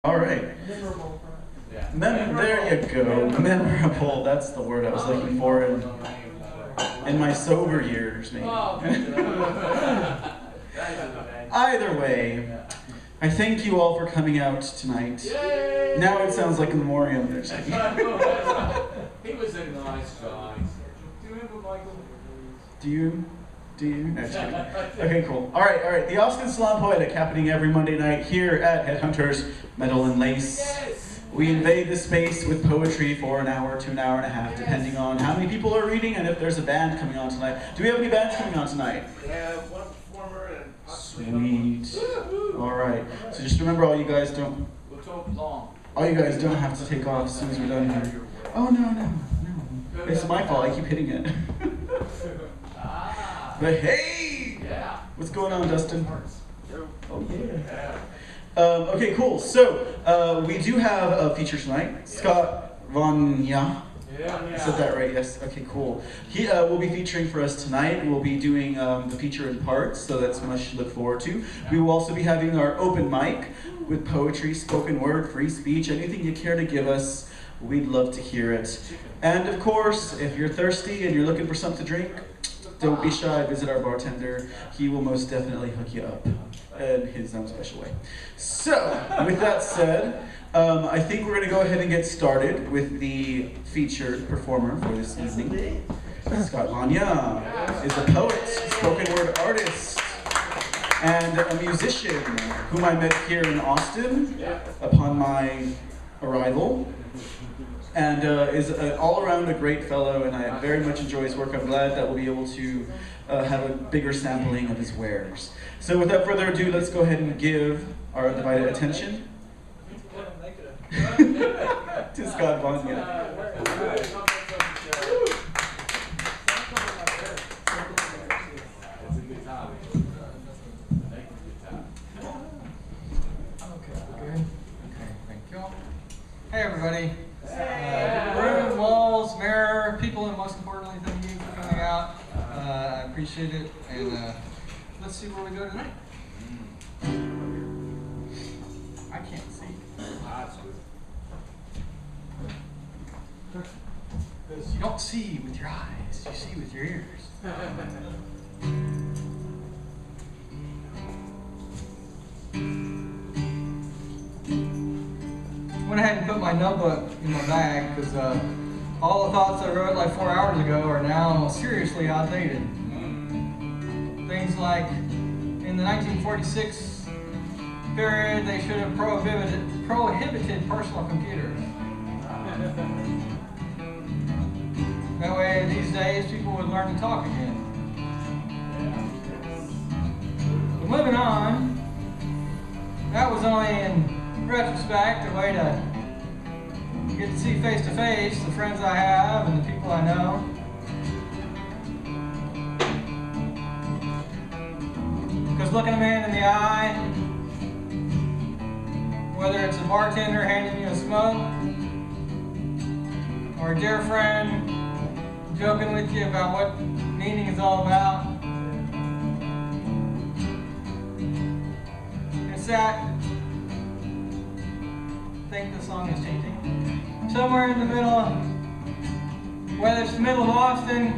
All right. Memorable. Yeah. There you go. Memorable. That's the word I was looking for in my sober years, maybe. Either way, I thank you all for coming out tonight. Yay! Now it sounds like a memoriam. He was a nice guy. Do you remember Michael? Do you? No, just kidding. Okay, cool. All right. The Austin Salon Poetic happening every Monday night here at Headhunters Metal and Lace. Yes! We invade the space with poetry for an hour to an hour and a half, depending on how many people are reading and if there's a band coming on tonight. Do we have any bands coming on tonight? We have one performer and Sweet. All right. So just remember, all you guys don't have to take off as soon as we're done here. Oh no. It's my fault. I keep hitting it. But hey, what's going on, Dustin? Oh yeah. Okay, cool. So we do have a feature tonight. Scott Von Ya. I said that right? Yes. Okay, cool. He will be featuring for us tonight. We'll be doing the feature in parts, so that's much to look forward to. We will also be having our open mic with poetry, spoken word, free speech, anything you care to give us. We'd love to hear it. And of course, if you're thirsty and you're looking for something to drink, don't be shy, visit our bartender. He will most definitely hook you up in his own special way. So, with that said, I think we're going to go ahead and get started with the featured performer for this evening. Scott Von Ya is a poet, spoken word artist, and a musician whom I met here in Austin upon my arrival. And is all around a great fellow, and I very much enjoy his work. I'm glad that we'll be able to have a bigger sampling of his wares. So without further ado, let's go ahead and give our undivided attention to Scott Von Ya. Hey everybody. Room, walls, mirror, people, and most importantly, thank you for coming out. I appreciate it, and let's see where we go tonight. I can't see. Because you don't see with your eyes, you see with your ears. Went ahead and put my notebook in my bag because all the thoughts I wrote like 4 hours ago are now seriously outdated. Things like in the 1946 period, they should have prohibited personal computers. That way, these days, people would learn to talk again. But moving on, that was only in retrospect, a way to get to see face to face the friends I have and the people I know. Because looking a man in the eye, whether it's a bartender handing you a smoke, or a dear friend joking with you about what meaning is all about, it's that I think the song is changing. Somewhere in the middle, whether it's the middle of Austin,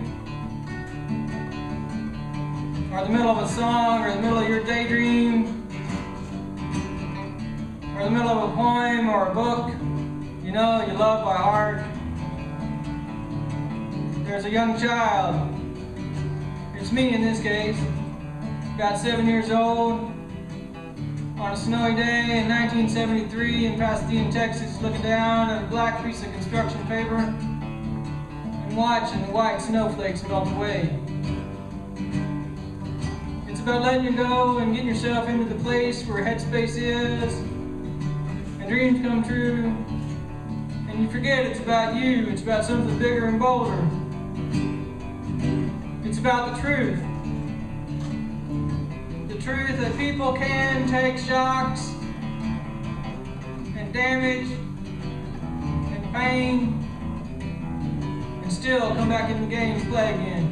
or the middle of a song, or the middle of your daydream, or the middle of a poem or a book you know you love by heart. There's a young child, it's me in this case, about 7 years old, on a snowy day in 1973 in Pasadena, Texas, looking down at a black piece of construction paper and watching the white snowflakes melt away. It's about letting you go and getting yourself into the place where headspace is and dreams come true, and you forget it's about you, it's about something bigger and bolder. It's about the truth. Truth that people can take shocks and damage and pain and still come back in the game and play again.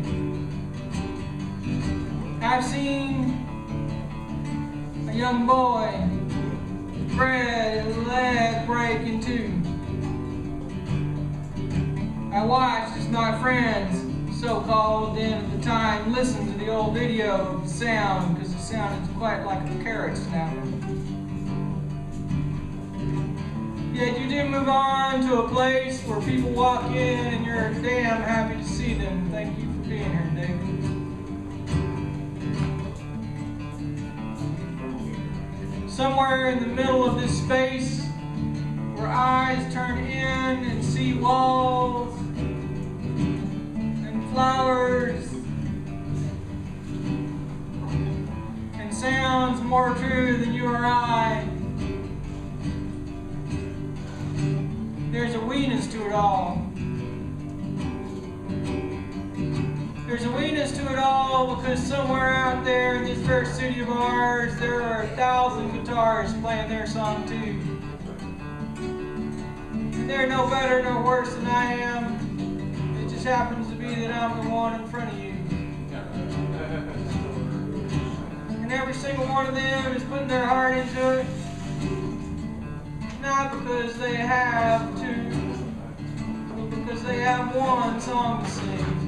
I've seen a young boy spread and leg break in two. I watched as my friends, so-called then at the time, listened to the old video of the sound, because it sounded quite like a carrot snapper. Yet you do move on to a place where people walk in and you're damn happy to see them. Thank you for being here, David. Somewhere in the middle of this space, where eyes turn in and see walls and flowers and sounds more true than you or I. There's a weenus to it all. There's a weenus to it all because somewhere out there in this first city of ours, there are 1,000 guitars playing their song too. And they're no better nor worse than I am. It just happens to be that I'm the one in front of you. And every single one of them is putting their heart into it. Not because they have to, but because they have one song to sing.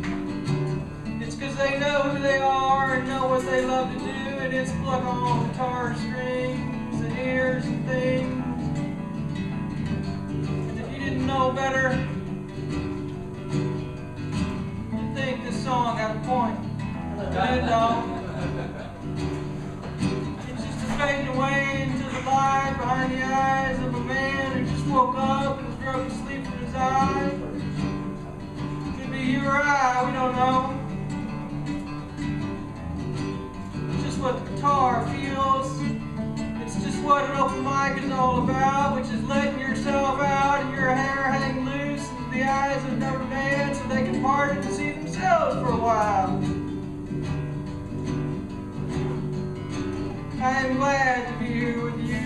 It's because they know who they are and know what they love to do, and it's pluck on guitar strings and ears and things. And if you didn't know better, you'd think this song had a point. And it don't. It's just a fading away into the light behind the eyes of a man who just woke up and was broken asleep from his eyes. Could be you or I, we don't know. It's just what the guitar feels. It's just what an open mic is all about, which is letting yourself out and your hair hang loose into the eyes of another man so they can part it and see themselves for a while. I am glad to be here with you.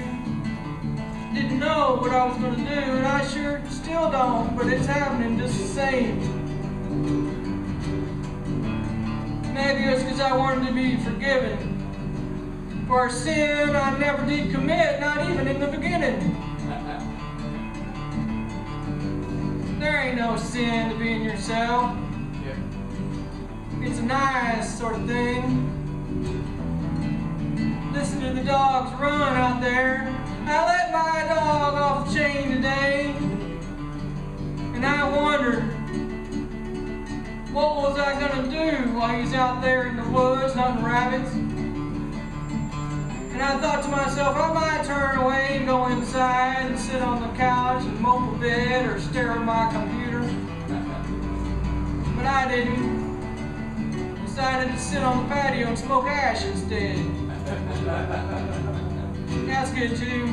Didn't know what I was going to do, and I sure still don't, but it's happening just the same. Maybe it's because I wanted to be forgiven for a sin I never did commit, not even in the beginning. There ain't no sin to being yourself. It's a nice sort of thing. Listen to the dogs run out there. I let my dog off the chain today, and I wondered, what was I gonna do while he's out there in the woods hunting rabbits? And I thought to myself, I might turn away and go inside and sit on the couch and mope a bit or stare at my computer. But I didn't. Decided to sit on the patio and smoke ash instead. That's good too.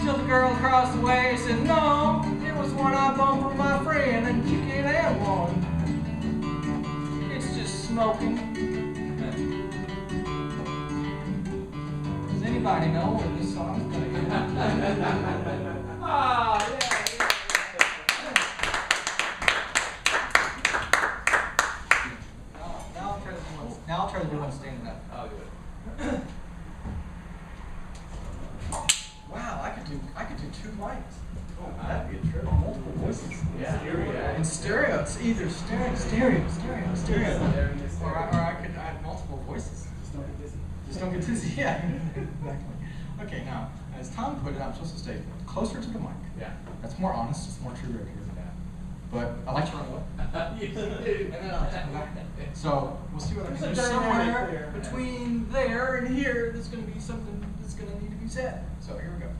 Till the girl across the way said, no, it was one I bumped from my friend and you can't have one. It's just smoking. Does anybody know where this song's going to end? Oh, yeah. Now I'll try to do one standing up. I'll do it. Wow, I could do 2 mics. Oh, That'd be a trip. Multiple voices. Yeah. In stereo. It's either stereo. Or I could add multiple voices. Just don't get dizzy. Yeah, exactly. Okay, now, as Thom put it, I'm supposed to stay closer to the mic. Yeah. That's more honest. It's more true right here. But I like to run away. Yes, you do. And then I like to come back. So we'll see what I can do. There's a Somewhere dynamic between there and here, there's going to be something that's going to need to be said. So here we go.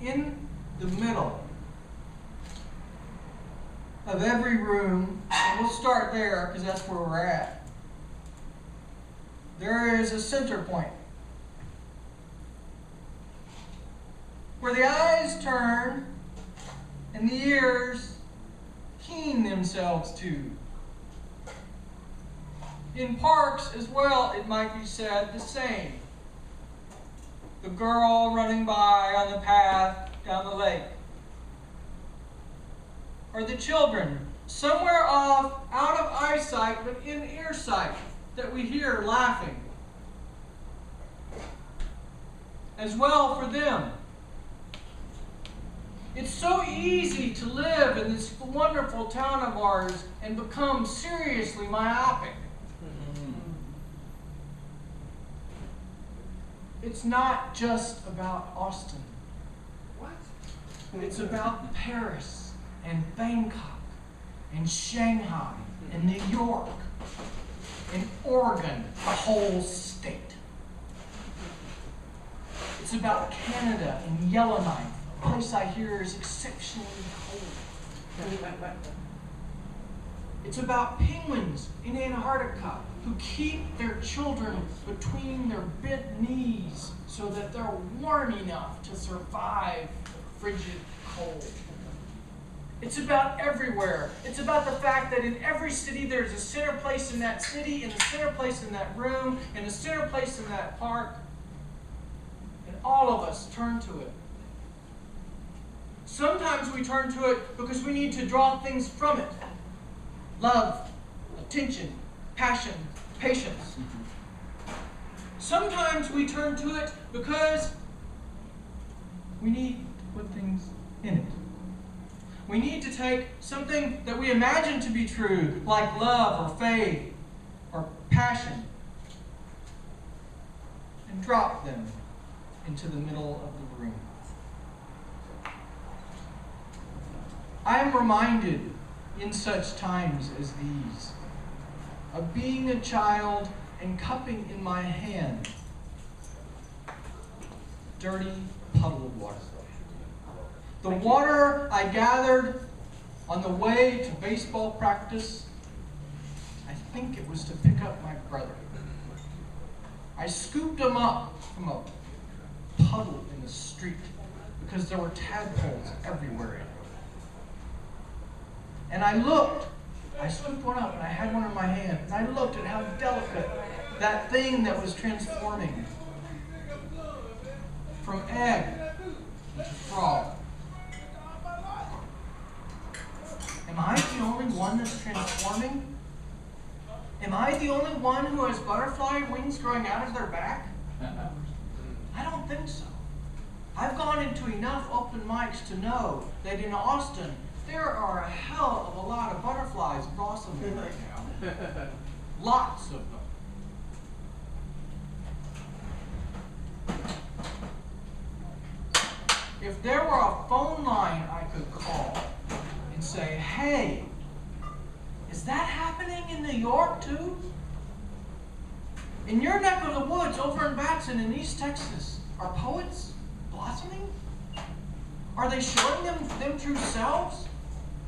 In the middle of every room, and we'll start there because that's where we're at, there is a center point where the eyes turn and the ears keen themselves to. In parks as well, it might be said the same. The girl running by on the path down the lake. are the children, somewhere off, out of eyesight, but in earsight, that we hear laughing. As well for them. It's so easy to live in this wonderful town of ours and become seriously myopic. It's not just about Austin. What? It's about Paris and Bangkok and Shanghai and New York and Oregon, the whole state. It's about Canada and Yellowknife, a place I hear is exceptionally cold. It's about penguins in Antarctica who keep their children between their bent knees so that they're warm enough to survive the frigid cold. It's about everywhere. It's about the fact that in every city there's a center place in that city, and a center place in that room, and a center place in that park. And all of us turn to it. Sometimes we turn to it because we need to draw things from it. Love, attention, passion, patience. Sometimes we turn to it because we need to put things in it. We need to take something that we imagine to be true, like love or faith or passion, and drop them into the middle of the room. I am reminded in such times as these of being a child and cupping in my hand dirty puddle of water. The water I gathered on the way to baseball practice, I think it was to pick up my brother. I scooped him up from a puddle in the street because there were tadpoles everywhere in it. And I looked, I scooped one up and I had one in my hand, and I looked at how delicate that thing that was transforming from egg to frog. Am I the only one that's transforming? Am I the only one who has butterfly wings growing out of their back? I don't think so. I've gone into enough open mics to know that in Austin, there are a hell of a lot of butterflies blossoming right now. Lots of them. If there were a phone line I could call and say, hey, is that happening in New York too? In your neck of the woods over in Batson in East Texas, are poets blossoming? Are they showing them true selves?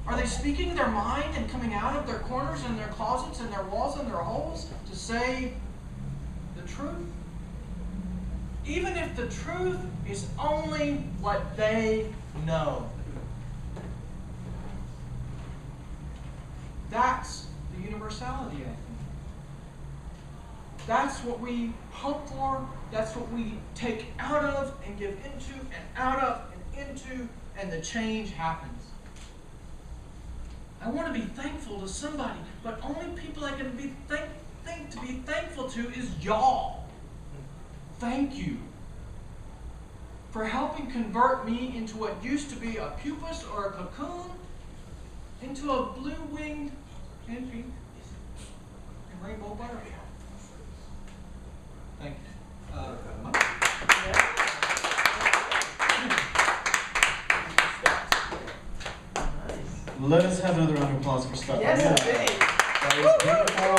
Are they speaking their mind and coming out of their corners and their closets and their walls and their holes to say the truth? Even if the truth is only what they know. That's the universality, I think. That's what we hope for. That's what we take out of and give into and out of and into, and the change happens. I want to be thankful to somebody, but only people I can be think to be thankful to is y'all. Thank you for helping convert me into what used to be a pupus or a cocoon into a blue-winged and pink and rainbow butterfly. Thank you. Let us have another round of applause for Scott. Yes, That was beautiful.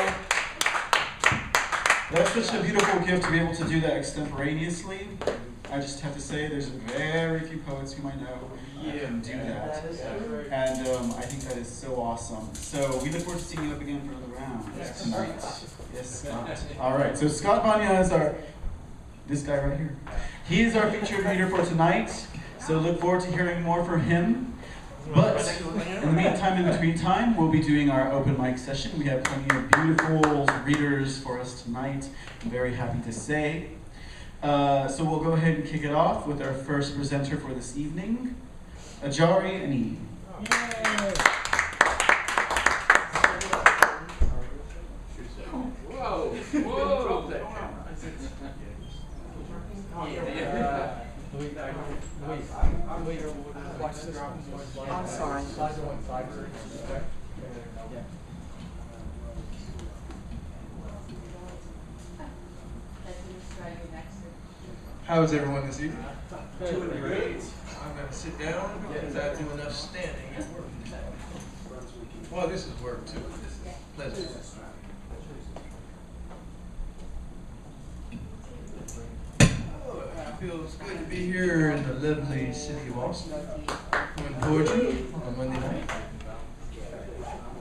That's such a beautiful gift to be able to do that extemporaneously. I just have to say, there's very few poets whom I know who can do that. And I think that is so awesome. So we look forward to seeing you up again for another round tonight. Yes, Scott. All right, so Scott Vanya is this guy right here. He is our featured reader for tonight. So look forward to hearing more from him. But in the meantime, in between time, we'll be doing our open mic session. We have plenty of beautiful readers for us tonight, I'm very happy to say. So we'll go ahead and kick it off with our first presenter for this evening, Ajari and Eve. Fine. How is everyone this evening? Doing great. I'm going to sit down because I do enough standing at work. Well, this is work too. This is pleasant. Oh, it feels good to be here in the lovely city of Austin, doing poetry on a Monday night.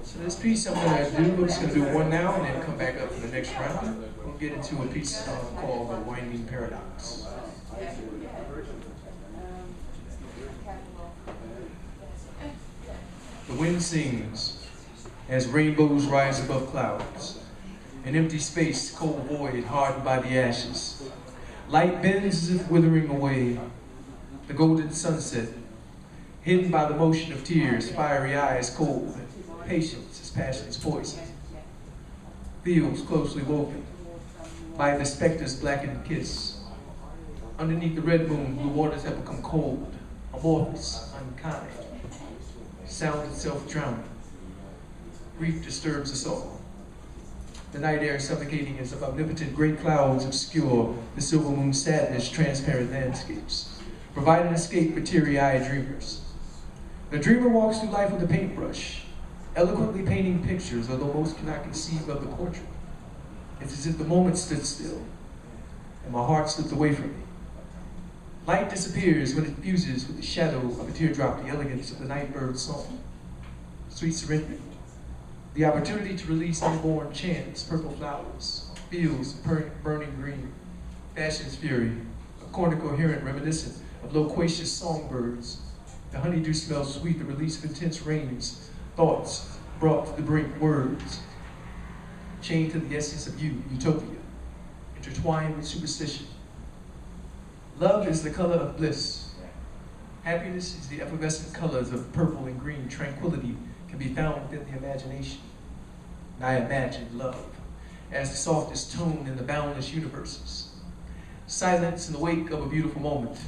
So this piece I'm going to do, I'm just going to do one now and then come back up for the next round. We'll get into a piece called The Winding Paradox. The wind sings as rainbows rise above clouds. An empty space, cold void, hardened by the ashes. Light bends as if withering away. The golden sunset, hidden by the motion of tears, fiery eyes cold. Patience is passion's poison. Fields closely woven by the specter's blackened kiss. Underneath the red moon, blue waters have become cold, amorphous, unkind. Sound itself drowning. Grief disturbs us all. The night air suffocating as if omnipotent great clouds obscure the silver moon's sadness, transparent landscapes, provide an escape for teary-eyed dreamers. The dreamer walks through life with a paintbrush, eloquently painting pictures, although most cannot conceive of the portrait. It's as if the moment stood still, and my heart slipped away from me. Light disappears when it fuses with the shadow of a teardrop, the elegance of the night bird's song. Sweet surrender. The opportunity to release unborn chants, purple flowers, fields burning green, fashion's fury, a corner-coherent reminiscent of loquacious songbirds. The honeydew smells sweet, the release of intense rains, thoughts brought to the brink, words, chained to the essence of you, utopia, intertwined with superstition. Love is the color of bliss. Happiness is the effervescent colors of purple and green. Tranquility can be found within the imagination. And I imagine love as the softest tone in the boundless universes. Silence in the wake of a beautiful moment.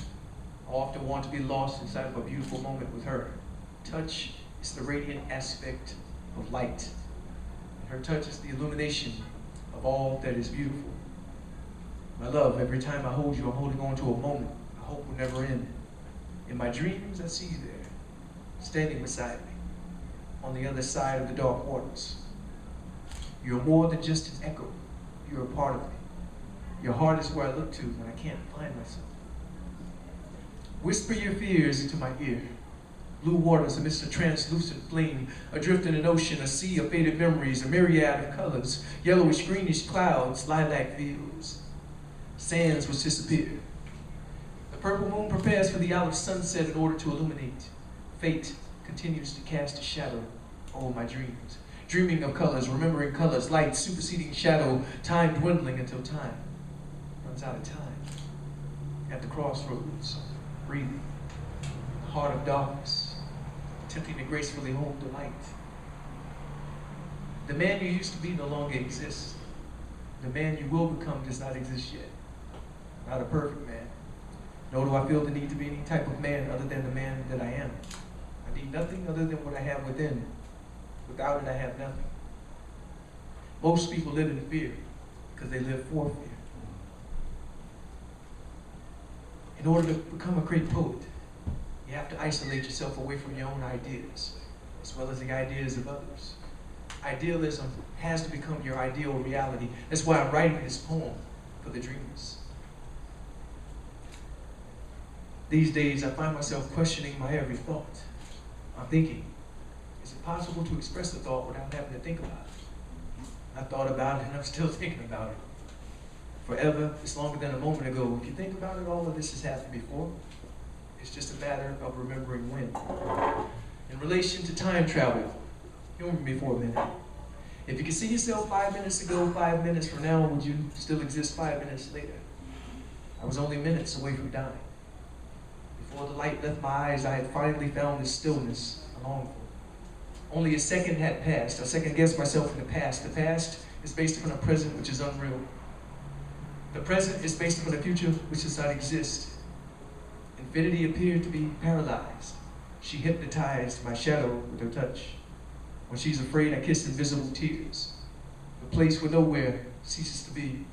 I often want to be lost inside of a beautiful moment with her. Touch is the radiant aspect of light. And her touch is the illumination of all that is beautiful. My love, every time I hold you, I'm holding on to a moment I hope will never end. In my dreams, I see you there, standing beside me, on the other side of the dark waters. You're more than just an echo. You're a part of me. Your heart is where I look to when I can't find myself. Whisper your fears into my ear. Blue waters amidst a translucent flame, adrift in an ocean, a sea of faded memories, a myriad of colors, yellowish, greenish clouds, lilac fields. Sands which disappear. The purple moon prepares for the olive sunset in order to illuminate. Fate continues to cast a shadow over my dreams. Dreaming of colors, remembering colors, light superseding shadow, time dwindling until time runs out of time. At the crossroads, breathing, the heart of darkness, attempting to gracefully hold the light. The man you used to be no longer exists. The man you will become does not exist yet. Not a perfect man. Nor do I feel the need to be any type of man other than the man that I am. I need nothing other than what I have within. Without it, I have nothing. Most people live in fear because they live for fear. In order to become a great poet, you have to isolate yourself away from your own ideas, as well as the ideas of others. Idealism has to become your ideal reality. That's why I'm writing this poem for the dreamers. These days, I find myself questioning my every thought. I'm thinking, is it possible to express a thought without having to think about it? I thought about it and I'm still thinking about it. Forever, it's longer than a moment ago. If you think about it, all of this has happened before. It's just a matter of remembering when. In relation to time travel, humor me for a minute. If you could see yourself 5 minutes ago, 5 minutes from now, would you still exist 5 minutes later? I was only minutes away from dying. Before the light left my eyes, I had finally found the stillness I longed for. Only a second had passed. I second-guessed myself in the past. The past is based upon a present which is unreal. The present is based upon a future which does not exist. Infinity appeared to be paralyzed. She hypnotized my shadow with her touch. When she's afraid, I kiss invisible tears. The place where nowhere ceases to be.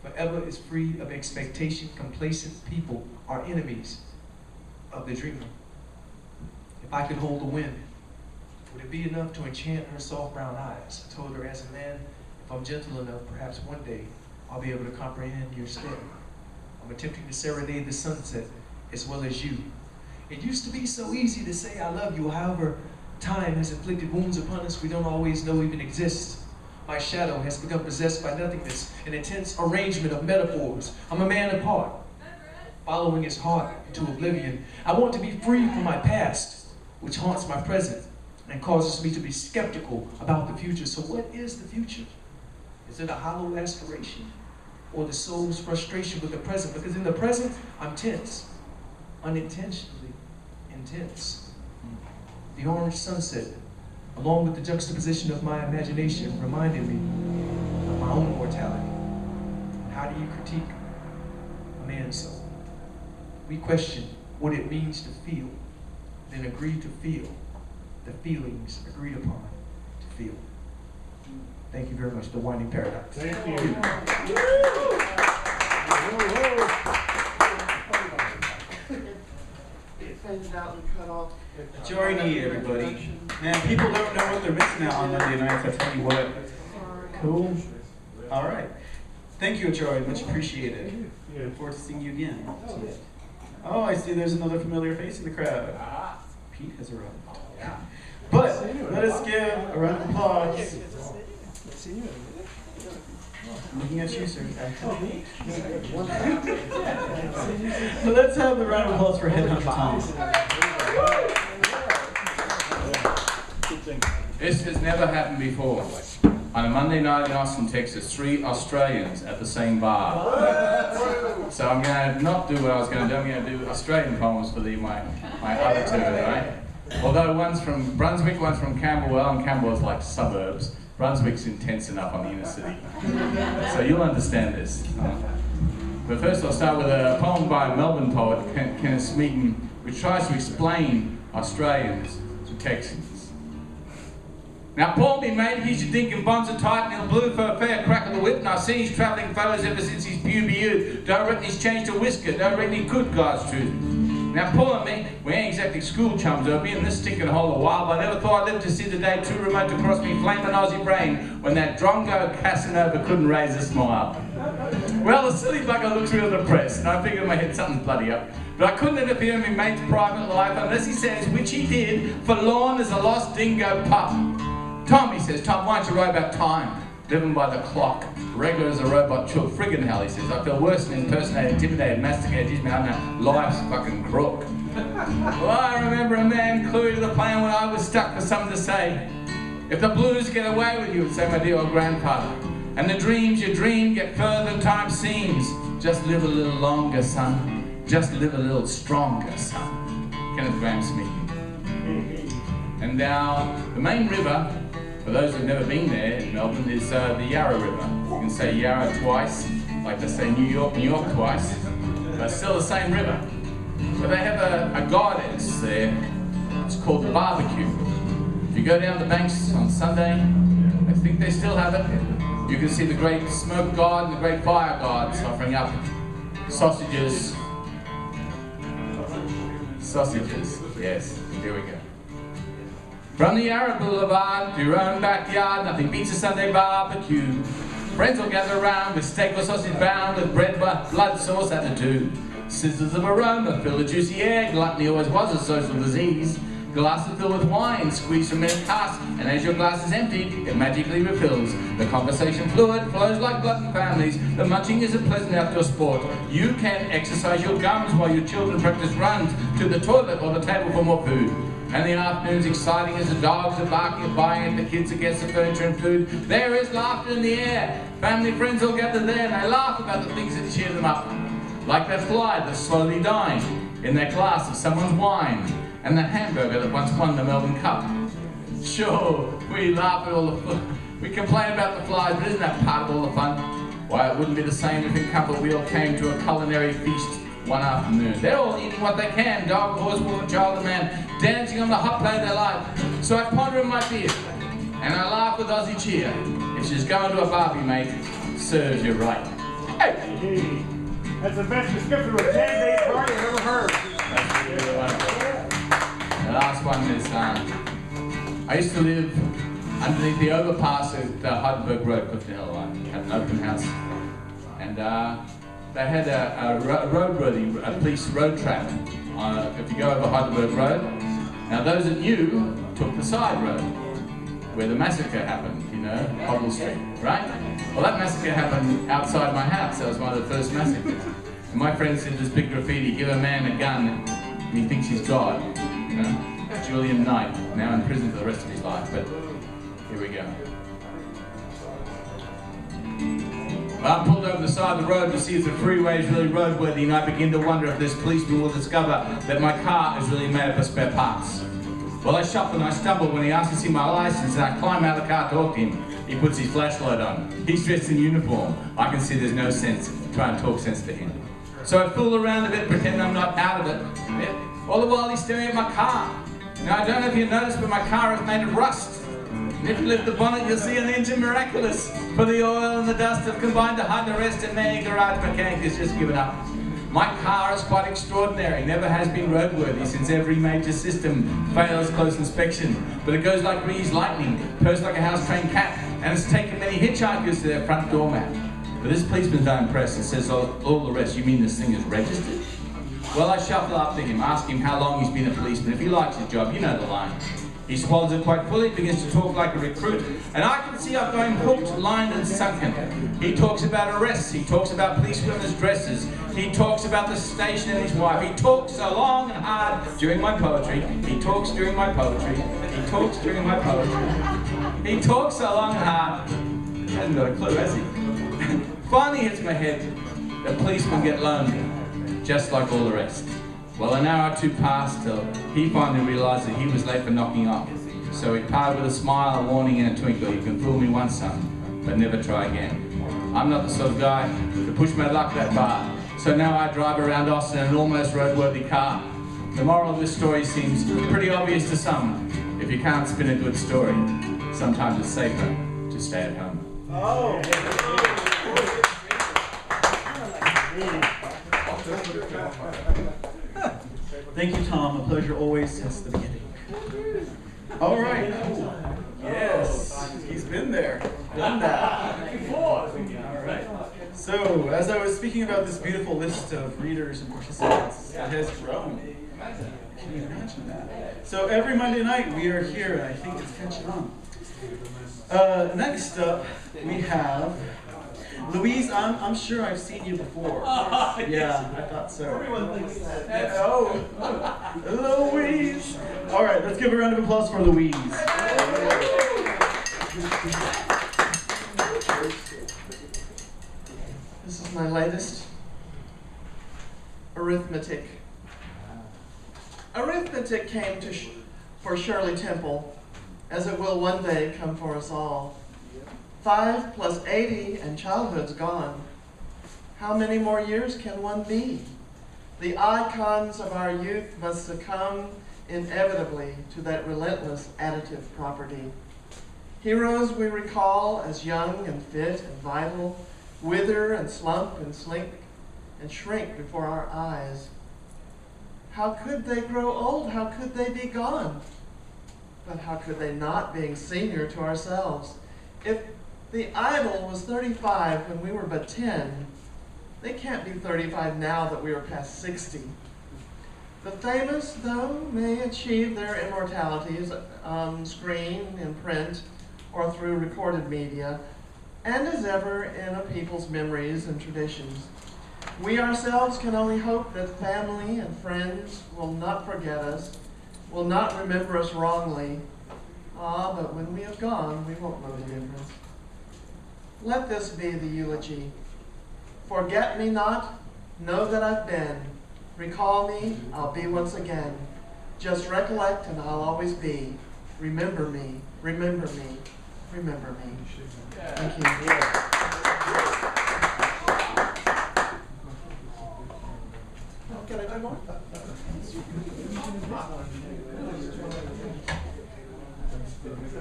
Forever is free of expectation. Complacent people are enemies of the dreamer. If I could hold the wind, would it be enough to enchant her soft brown eyes? I told her, as a man, if I'm gentle enough, perhaps one day I'll be able to comprehend your step. I'm attempting to serenade the sunset as well as you. It used to be so easy to say I love you. However, time has inflicted wounds upon us we don't always know even exist. My shadow has become possessed by nothingness, an intense arrangement of metaphors. I'm a man apart, following his heart into oblivion. I want to be free from my past, which haunts my present and causes me to be skeptical about the future. So what is the future? Is it a hollow aspiration or the soul's frustration with the present? Because in the present, I'm tense, unintentionally intense. The orange sunset, along with the juxtaposition of my imagination, reminded me of my own mortality. How do you critique a man's soul? We question what it means to feel, then agree to feel the feelings agreed upon to feel. Thank you very much. The Winding Paradox. Thank you. It faded out and cut off. Ajari, everybody. Man, people don't know what they're missing out on Monday nights, I tell you what. Cool. All right. Thank you, Ajari. Much appreciated. Look forward to seeing you again. Oh, I see there's another familiar face in the crowd. Pete has arrived. But let us give a round of applause. Looking at you, sir. So let's have the round of applause for Headhunter Thom. This has never happened before. On a Monday night in Austin, Texas, 3 Australians at the same bar. So I'm going to not do what I was going to do. I'm going to do Australian poems for my other two, right? Although one's from Brunswick, one's from Camberwell, and Camberwell's like suburbs. Brunswick's intense enough on the inner city. So you'll understand this. But first I'll start with a poem by a Melbourne poet, Kenneth Smeaton, which tries to explain Australians to Texans. Now Paul, me mate, he's your dinkum bonds are tight and he'll blue for a fair crack of the whip, and I've seen his travelling fellows ever since his puberty youth. Don't reckon he's changed a whisker, don't reckon he could, God's truth. Now Paul and me, we ain't exactly school chums, though, being in this stinking hole a while, but I never thought I'd live to see the day too remote to cross me flaming Aussie brain when that drongo Casanova couldn't raise a smile. Well, the silly bugger looks real depressed, and I figured in my head something's bloody up. But I couldn't interfere in my mate's private life unless he says, which he did, forlorn as a lost dingo pup. Tom, he says, Tom, why don't you write about time? Living by the clock, regular as a robot chook. Friggin' hell, he says, I feel worse than impersonated, intimidated, masticated, geez, man, I know, life's fucking crook. Well, I remember a man cluey to the plan when I was stuck for something to say. If the blues get away with you, would say my dear old grandfather, and the dreams you dream get further than time seems, just live a little longer, son. Just live a little stronger, son. Kenneth Graham speaking. And now, the main river, for those who've never been there in Melbourne, is the Yarra River. You can say Yarra twice, like they say New York twice, but still the same river. But they have a goddess there. It's called the barbecue. If you go down the banks on Sunday, I think they still have it. You can see the great smoke god and the great fire gods offering up sausages. Sausages, yes, here we go. From the Yarra Boulevard to your own backyard, nothing beats a Sunday barbecue. Friends will gather around with steak or sausage bound with bread, blood sauce attitude. Scissors of aroma fill the juicy air. Gluttony always was a social disease. Glasses filled with wine, squeezed from many casks, and as your glass is emptied, it magically refills. The conversation fluid flows like glutton families. The munching is a pleasant outdoor sport. You can exercise your gums while your children practice runs to the toilet or the table for more food. And the afternoon's exciting as the dogs are barking and buying it, the kids against the furniture and food. There is laughter in the air. Family friends all gather there and they laugh about the things that cheer them up. Like that fly that's slowly dying in their glass of someone's wine, and that hamburger that once won the Melbourne Cup. Sure, we laugh at all the we complain about the flies, but isn't that part of all the fun? Why, it wouldn't be the same if in Comfort we all came to a culinary feast one afternoon. They're all eating what they can, dog, horse, woman, child, and man, dancing on the hot plate of their life. So I ponder in my beard, and I laugh with Aussie cheer. If she's going to a barbie, mate, serves you right. Hey! That's the best description of a candidate party I've ever heard. That's really wonderful. The last one is, I used to live underneath the overpass at Heidelberg Road, Clifton Hill. I had an open house. And they had a roadworthy, a police road trap if you go over Heidelberg Road. Now those that knew took the side road where the massacre happened, you know, Hobble Street, right? Well, that massacre happened outside my house. That was one of the first massacres. And my friend said this big graffiti, give a man a gun and he thinks he's God, you know? Julian Knight, now in prison for the rest of his life, but here we go. I pulled over the side of the road to see if the freeway is really roadworthy, and I begin to wonder if this policeman will discover that my car is really made up of spare parts. Well, I shuffle and I stumble when he asks to see my license, and I climb out of the car to talk to him. He puts his flashlight on. He's dressed in uniform. I can see there's no sense trying to talk sense to him. So I fool around a bit, pretend I'm not out of it. All the while he's staring at my car. Now, I don't know if you noticed, but my car is made of rust. And if you lift the bonnet, you'll see an engine miraculous. For the oil and the dust have combined to hide the rest, and many garage mechanic has just given up. My car is quite extraordinary, never has been roadworthy since every major system fails close inspection. But it goes like greased lightning, purrs like a house-trained cat, and it's taken many hitchhikers to their front doormat. But this policeman's not impressed and says all the rest. You mean this thing is registered? Well, I shuffle up to him, ask him how long he's been a policeman, if he likes his job, you know the line. He swallows it quite fully, begins to talk like a recruit, and I can see I've got him hooked, lined and sunken. He talks about arrests, he talks about police women's dresses, he talks about the station and his wife, he talks so long and hard during my poetry, he talks during my poetry, he talks during my poetry, he talks so long and hard, he hasn't got a clue, has he? Finally hits my head, the policemen get lonely, just like all the rest. Well, an hour or two passed till he finally realised that he was late for knocking off. So he parted with a smile, a warning and a twinkle. You can fool me once, son, but never try again. I'm not the sort of guy to push my luck that far. So now I drive around Austin in an almost roadworthy car. The moral of this story seems pretty obvious to some. If you can't spin a good story, sometimes it's safer to stay at home. Oh! Thank you, Thom. A pleasure always since the beginning. All right. Cool. Yes, he's been there, done that. All right. So, as I was speaking about this beautiful list of readers and participants, it has grown. Can you imagine that? So every Monday night we are here, and I think it's catching on. Next up, we have Louise. I'm sure I've seen you before. Yeah, I thought so. Everyone thinks that. Oh, Louise. All right, let's give a round of applause for Louise. This is my latest. Arithmetic. Arithmetic came for Shirley Temple, as it will one day come for us all. 5 plus 80 and childhood's gone. How many more years can one be? The icons of our youth must succumb inevitably to that relentless additive property. Heroes we recall as young and fit and vital, wither and slump and slink and shrink before our eyes. How could they grow old? How could they be gone? But how could they not, being senior to ourselves? If the idol was 35 when we were but 10, they can't be 35 now that we are past 60. The famous, though, may achieve their immortalities on screen, in print, or through recorded media, and as ever in a people's memories and traditions. We ourselves can only hope that family and friends will not forget us, will not remember us wrongly. But when we have gone, we won't know the difference. Let this be the eulogy. Forget me not, know that I've been. Recall me, I'll be once again. Just recollect and I'll always be. Remember me, remember me, remember me. Thank you.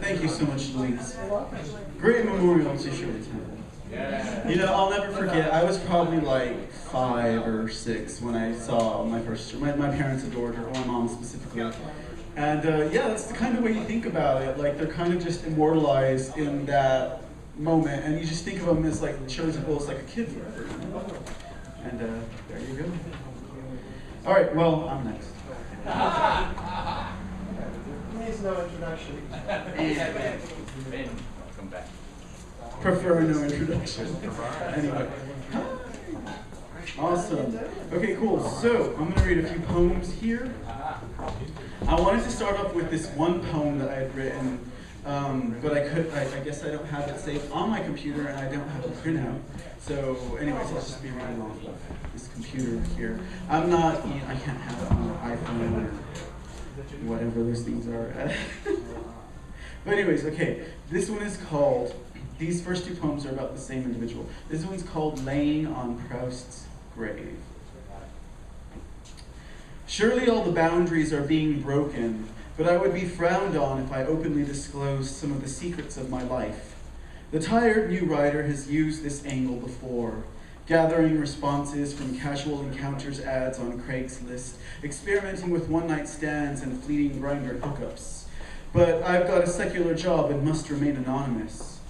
Thank you so much, Louise. Great memorial to Shirley Temple. You know, I'll never forget, I was probably like 5 or 6 when I saw my first, my parents adored her, my mom specifically. And yeah, that's the kind of way you think about it. Like, they're kind of just immortalized in that moment, and you just think of them as like Shirley Temple as like a kid forever. And there you go. All right, well, I'm next. Needs no introduction. Welcome back. Prefer no introduction. Anyway. Awesome. Okay, cool. So, I'm going to read a few poems here. I wanted to start off with this one poem that I had written, but I guess I don't have it saved on my computer and I don't have a printout. So, anyways, I'll just be reading off of this computer here. I can't have it on an iPhone or whatever those things are. But anyways, okay, this one is called, these first 2 poems are about the same individual. This one's called Laying on Proust's Grave. Surely all the boundaries are being broken, but I would be frowned on if I openly disclosed some of the secrets of my life. The tired new writer has used this angle before, gathering responses from casual encounters ads on Craigslist, experimenting with one-night stands and fleeting Grindr hookups. But I've got a secular job and must remain anonymous.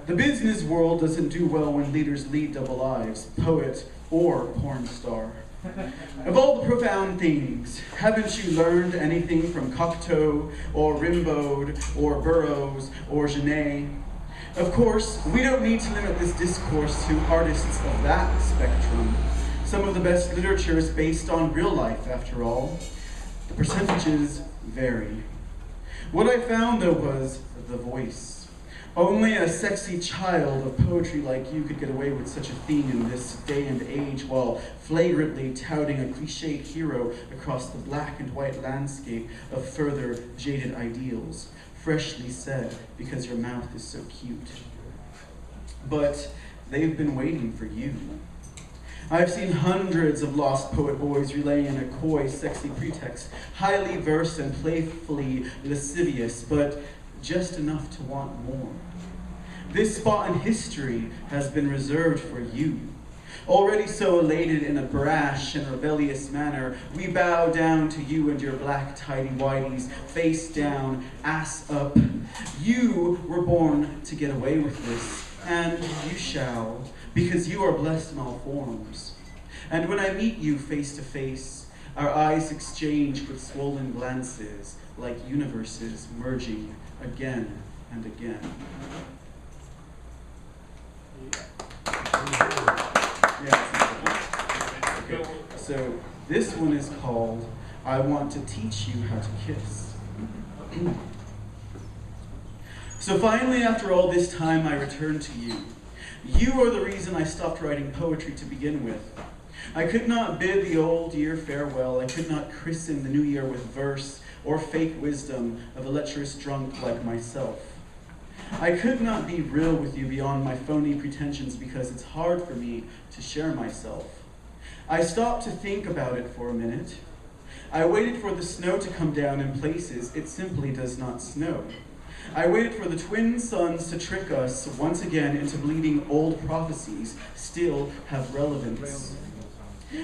The business world doesn't do well when leaders lead double lives, poet or porn star. Of all the profound things, haven't you learned anything from Cocteau or Rimbaud or Burroughs or Genet? Of course, we don't need to limit this discourse to artists of that spectrum. Some of the best literature is based on real life, after all. The percentages vary. What I found, though, was the voice. Only a sexy child of poetry like you could get away with such a thing in this day and age while flagrantly touting a cliched hero across the black and white landscape of further jaded ideals. Freshly said, because your mouth is so cute. But they've been waiting for you. I've seen hundreds of lost poet boys relaying in a coy, sexy pretext, highly versed and playfully lascivious, but just enough to want more. This spot in history has been reserved for you. Already so elated in a brash and rebellious manner, we bow down to you and your black tidy-whities, face down, ass up. You were born to get away with this, and you shall, because you are blessed in all forms. And when I meet you face to face, our eyes exchange with swollen glances, like universes merging again and again. Okay, so this one is called I Want to Teach You How to Kiss. So finally, after all this time, I return to you. You are the reason I stopped writing poetry to begin with. I could not bid the old year farewell. I could not christen the new year with verse or fake wisdom of a lecherous drunk like myself. I could not be real with you beyond my phony pretensions because it's hard for me to share myself. I stopped to think about it for a minute. I waited for the snow to come down in places it simply does not snow. I waited for the twin suns to trick us once again into believing old prophecies still have relevance.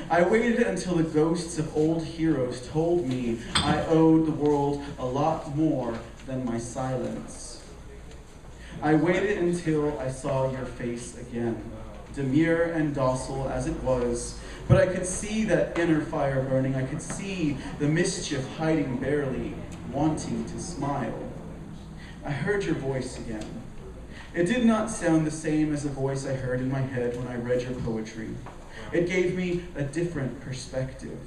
I waited until the ghosts of old heroes told me I owed the world a lot more than my silence. I waited until I saw your face again, demure and docile as it was, but I could see that inner fire burning. I could see the mischief hiding barely, wanting to smile. I heard your voice again. It did not sound the same as the voice I heard in my head when I read your poetry. It gave me a different perspective.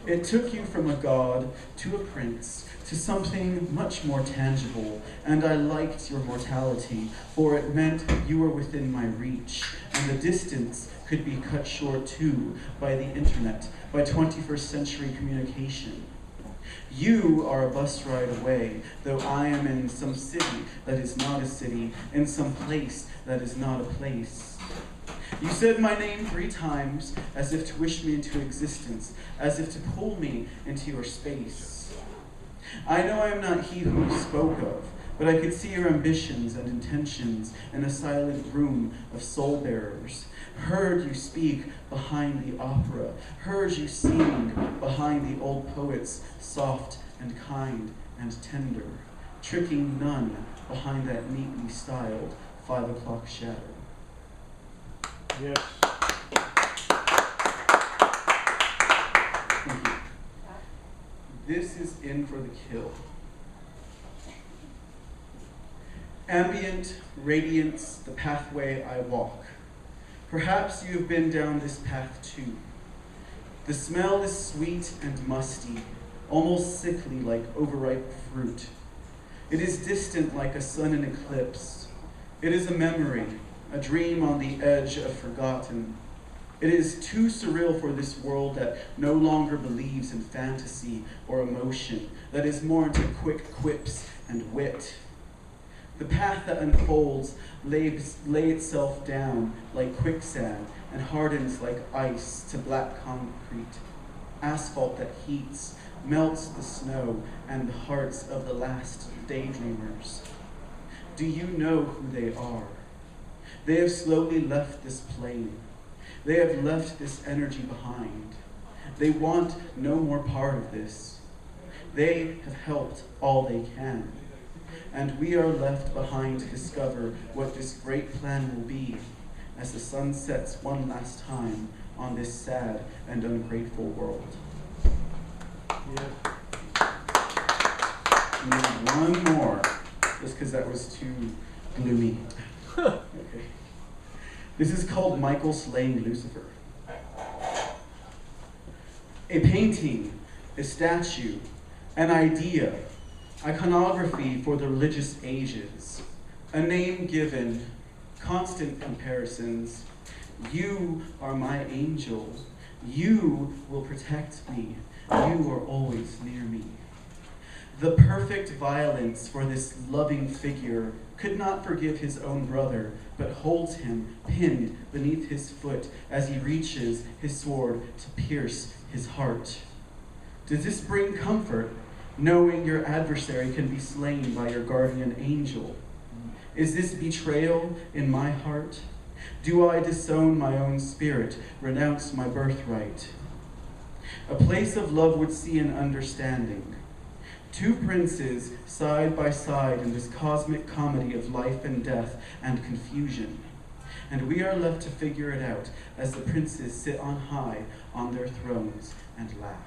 It took you from a god to a prince to something much more tangible, and I liked your mortality, for it meant you were within my reach, and the distance could be cut short too by the internet, by 21st century communication. You are a bus ride away, though I am in some city that is not a city, in some place that is not a place. You said my name 3 times, as if to wish me into existence, as if to pull me into your space. I know I am not he who you spoke of, but I could see your ambitions and intentions in a silent room of soul bearers. Heard you speak behind the opera, heard you sing behind the old poets, soft and kind and tender, tricking none behind that neatly styled 5 o'clock shadow. Yes. Thank you. This is in for the kill. Ambient radiance, the pathway I walk. Perhaps you have been down this path too. The smell is sweet and musty, almost sickly like overripe fruit. It is distant like a sudden eclipse. It is a memory, a dream on the edge of forgotten. It is too surreal for this world that no longer believes in fantasy or emotion, that is more into quick quips and wit. The path that unfolds lay itself down like quicksand and hardens like ice to black concrete. Asphalt that heats, melts the snow and the hearts of the last daydreamers. Do you know who they are? They have slowly left this plane. They have left this energy behind. They want no more part of this. They have helped all they can. And we are left behind to discover what this great plan will be as the sun sets one last time on this sad and ungrateful world. Yeah. And one more, just because that was too gloomy. Okay. This is called Michael Slaying Lucifer. A painting, a statue, an idea, iconography for the religious ages, a name given, constant comparisons. You are my angel. You will protect me. You are always near me. The perfect violence for this loving figure could not forgive his own brother, but holds him pinned beneath his foot as he reaches his sword to pierce his heart. Does this bring comfort, knowing your adversary can be slain by your guardian angel? Is this betrayal in my heart? Do I disown my own spirit, renounce my birthright? A place of love would see an understanding. 2 princes side by side in this cosmic comedy of life and death and confusion. And we are left to figure it out as the princes sit on high on their thrones and laugh.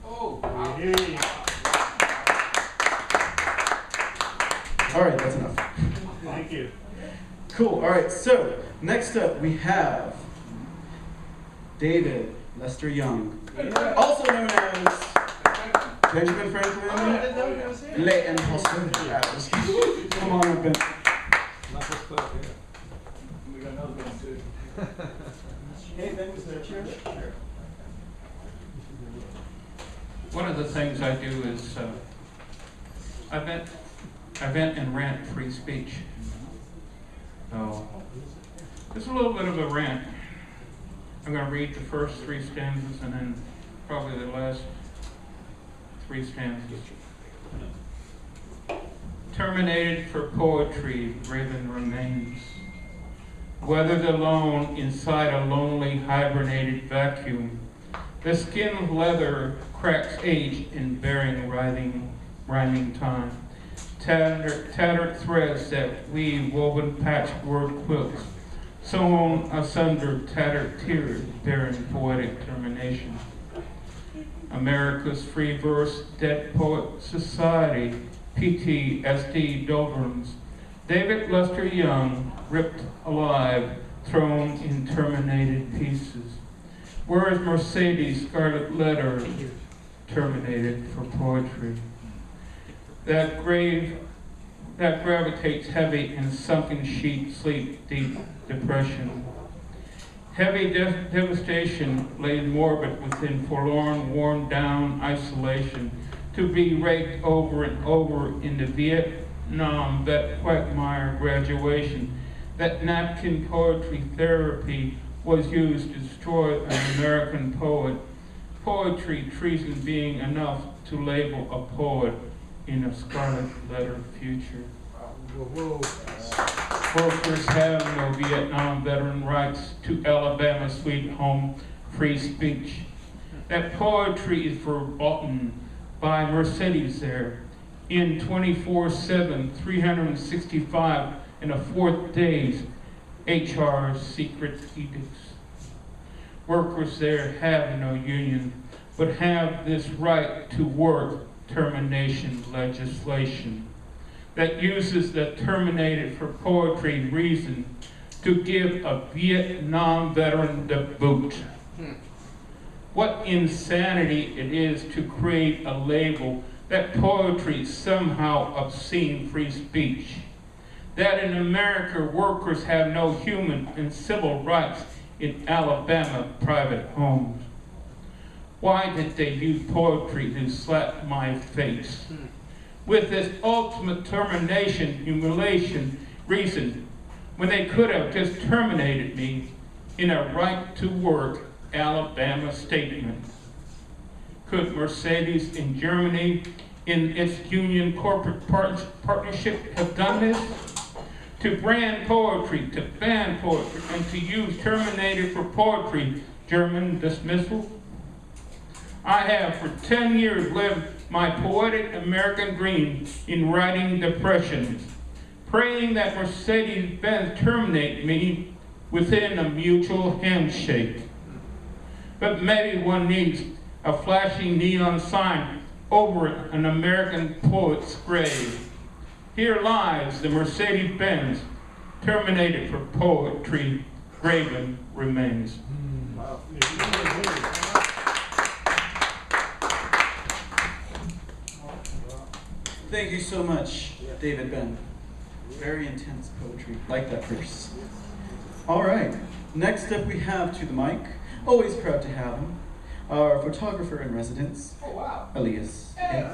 Oh, Hey. All right, that's enough. Thank you. Cool, all right, so next up we have David Lester Young, also known as Benjamin Franklin, I didn't know he was here. Leighton Hospital. Come on up, Ben. Not this close, yeah. we got another one too. Hey, Ben, was there a chair? Sure. One of the things I do is I vent and rant free speech. So just a little bit of a rant. I'm going to read the first 3 stanzas and then probably the last 3 stanzas. Terminated for poetry, Raven remains. Weathered alone inside a lonely hibernated vacuum. The skin of leather cracks age in bearing rhyming time. Tattered threads that weave woven patchwork quilts. Sewn asunder tattered tears bearing poetic termination. America's Free Verse Dead Poet Society, PTSD doldrums. David Lester Young, ripped alive, thrown in terminated pieces. Where is Mercedes Scarlet Letter, terminated for poetry? That grave that gravitates heavy in sunken sheet, sleep, deep depression. Heavy devastation laid morbid within forlorn, worn down isolation, to be raked over and over in the Vietnam vet quagmire graduation, that napkin poetry therapy was used to destroy an American poet. Poetry, treason being enough to label a poet in a scarlet letter future. Workers have no Vietnam veteran rights to Alabama sweet home free speech. That poetry is verboten by Mercedes there in 24/7, 365 and a fourth days HR secret edicts. Workers there have no union, but have this right to work termination legislation that uses the terminated for poetry reason to give a Vietnam veteran the boot. What insanity it is to create a label that poetry is somehow obscene free speech. That in America workers have no human and civil rights in Alabama private homes. Why did they use poetry to slap my face? With this ultimate termination, humiliation, reason, when they could have just terminated me in a right to work Alabama statement. Could Mercedes in Germany, in its union corporate partnership, have done this? To brand poetry, to ban poetry, and to use terminated for poetry, German dismissal? I have for 10 years lived my poetic American dream in writing depressions, praying that Mercedes-Benz terminate me within a mutual handshake. But maybe one needs a flashing neon sign over an American poet's grave. Here lies the Mercedes-Benz, terminated for poetry, graven remains. Thank you so much, David Ben. Very intense poetry. Like that verse. All right. Next up, we have to the mic. Always proud to have him. Our photographer in residence. Oh wow. Elias. Yeah.